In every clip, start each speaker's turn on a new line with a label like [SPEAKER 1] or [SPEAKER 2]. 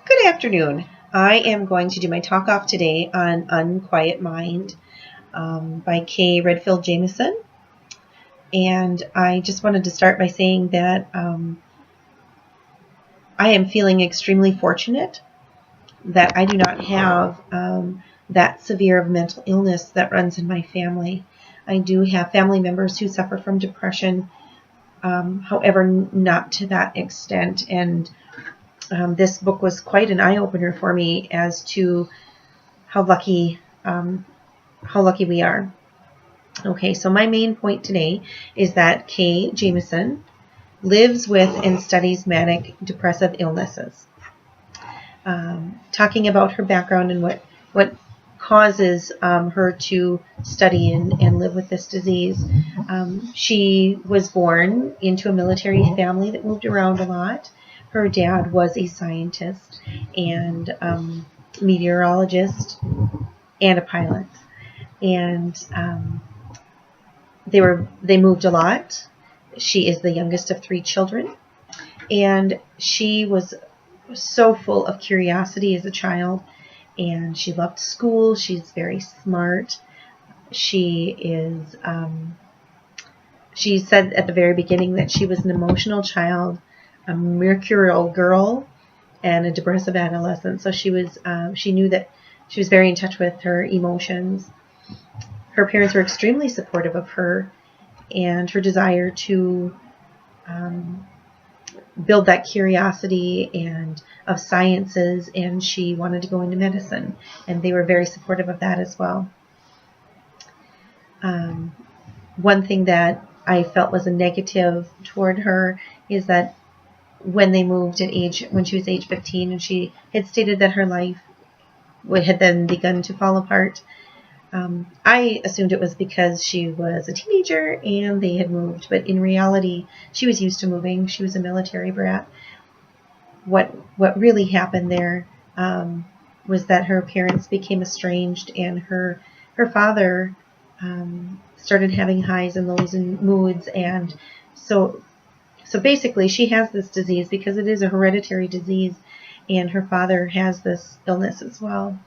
[SPEAKER 1] Good afternoon. I am going to do my talk off today on Unquiet Mind by Kay Redfield Jamison. And I just wanted to start by saying that I am feeling extremely fortunate that I do not have that severe of mental illness that runs in my family. I do have family members who suffer from depression, however, not to that extent. And this book was quite an eye-opener for me as to how lucky we are. Okay, so my main point today is that Kay Jamison lives with and studies manic depressive illnesses. Talking about her background and what causes her to study and live with this disease. She was born into a military family that moved around a lot. Her dad was a scientist and meteorologist and a pilot. And they moved a lot. She is the youngest of 3 children, and she was so full of curiosity as a child, and she loved school. She's very smart. She said at the very beginning that she was an emotional child, a mercurial girl, and a depressive adolescent. So she knew that she was very in touch with her emotions. Her parents were extremely supportive of her and her desire to build that curiosity and of sciences, and she wanted to go into medicine, and they were very supportive of that as well. One thing that I felt was a negative toward her is that when she was age 15, and she had stated that her life had then begun to fall apart. I assumed it was because she was a teenager and they had moved, but in reality, she was used to moving. She was a military brat. What really happened there was that her parents became estranged, and her father started having highs and lows and moods, and so basically she has this disease because it is a hereditary disease, and her father has this illness as well.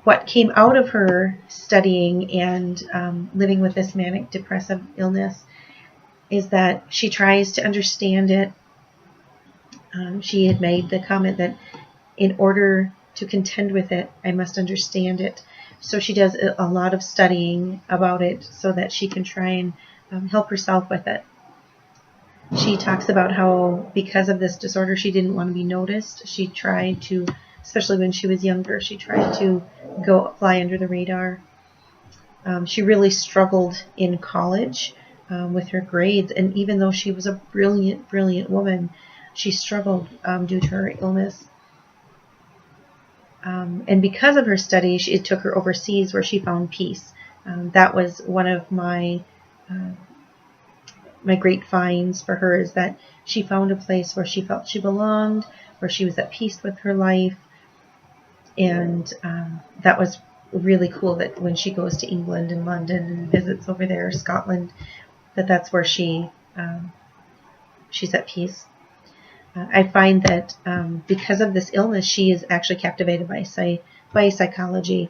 [SPEAKER 1] What came out of her studying and living with this manic depressive illness is that she tries to understand it. She had made the comment that in order to contend with it, I must understand it. So she does a lot of studying about it so that she can try and help herself with it. She talks about how because of this disorder, she didn't want to be noticed. She tried to, especially when she was younger, she tried to fly under the radar. She really struggled in college with her grades, and even though she was a brilliant woman, she struggled due to her illness. And because of her study, it took her overseas where she found peace. That was one of my great finds for her, is that she found a place where she felt she belonged, where she was at peace with her life. And that was really cool, that when she goes to England and London and visits over there, Scotland, that's where she's at peace. I find that because of this illness, she is actually captivated by psychology.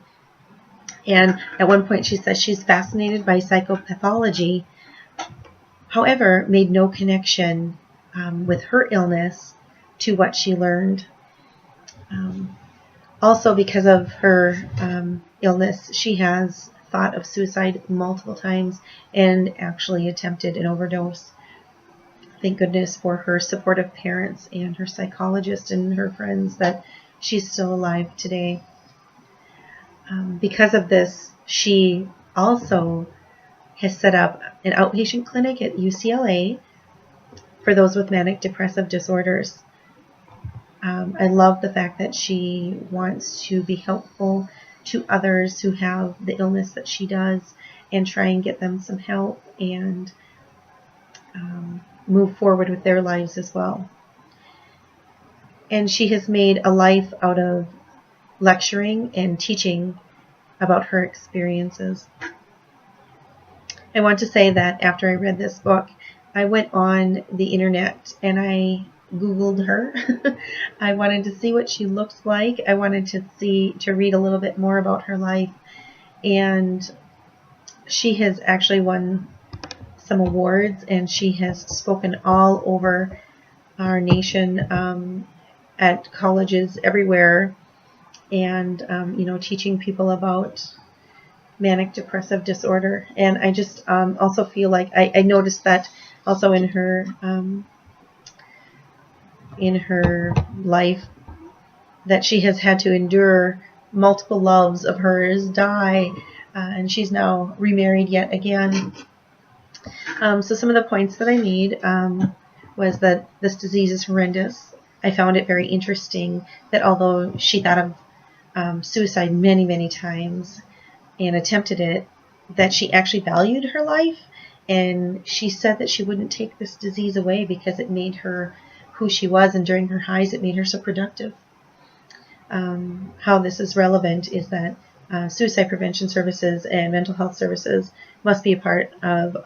[SPEAKER 1] And at one point she says she's fascinated by psychopathology, however, made no connection with her illness to what she learned. Also, because of her illness, she has thought of suicide multiple times and actually attempted an overdose. Thank goodness for her supportive parents and her psychologist and her friends that she's still alive today. Because of this, she also has set up an outpatient clinic at UCLA for those with manic depressive disorders. I love the fact that she wants to be helpful to others who have the illness that she does and try and get them some help and move forward with their lives as well. And she has made a life out of lecturing and teaching about her experiences. I want to say that after I read this book, I went on the internet and I Googled her. I wanted to see what she looks like. I wanted to read a little bit more about her life. And she has actually won some awards, and she has spoken all over our nation, at colleges everywhere, and teaching people about manic depressive disorder. And I just also feel like I noticed that also in her life, that she has had to endure multiple loves of hers die, and she's now remarried yet again. So some of the points that I made was that this disease is horrendous. I found it very interesting that although she thought of suicide many, many times and attempted it, that she actually valued her life, and she said that she wouldn't take this disease away because it made her who she was, and during her highs it made her so productive. How this is relevant is that suicide prevention services and mental health services must be a part of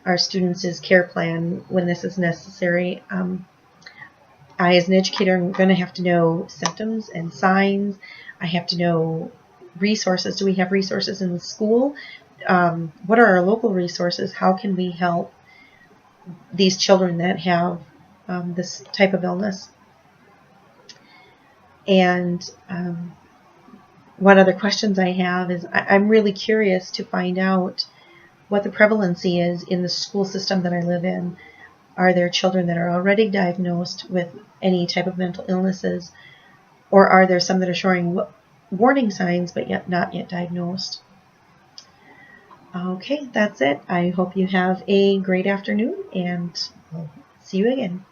[SPEAKER 1] our students' care plan when this is necessary. I, as an educator, am going to have to know symptoms and signs. I have to know resources. Do we have resources in the school? What are our local resources? How can we help these children that have this type of illness? And what other questions I have is I'm really curious to find out what the prevalency is in the school system that I live in. Are there children that are already diagnosed with any type of mental illnesses, or are there some that are showing warning signs but yet not yet diagnosed? Okay, that's it. I hope you have a great afternoon, and we'll see you again.